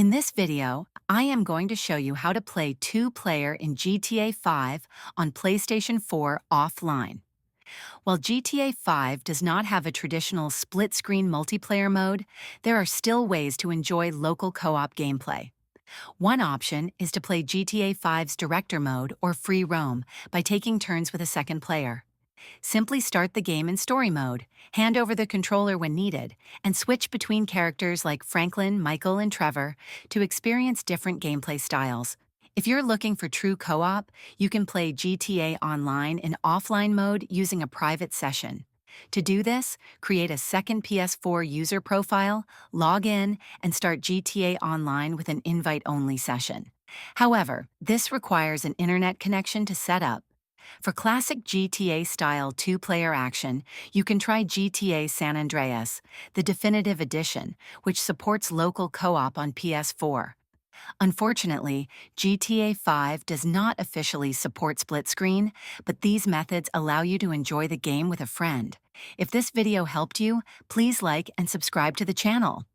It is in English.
In this video, I am going to show you how to play two-player in GTA 5 on PlayStation 4 offline. While GTA 5 does not have a traditional split-screen multiplayer mode, there are still ways to enjoy local co-op gameplay. One option is to play GTA 5's Director Mode or Free Roam by taking turns with a second player. Simply start the game in Story Mode, hand over the controller when needed, and switch between characters like Franklin, Michael, and Trevor to experience different gameplay styles. If you're looking for true co-op, you can play GTA Online in offline mode using a private session. To do this, create a second PS4 user profile, log in, and start GTA Online with an invite-only session. However, this requires an internet connection to set up. For classic GTA-style two-player action, you can try GTA San Andreas, the definitive edition, which supports local co-op on PS4. Unfortunately, GTA 5 does not officially support split screen, but these methods allow you to enjoy the game with a friend. If this video helped you, please like and subscribe to the channel.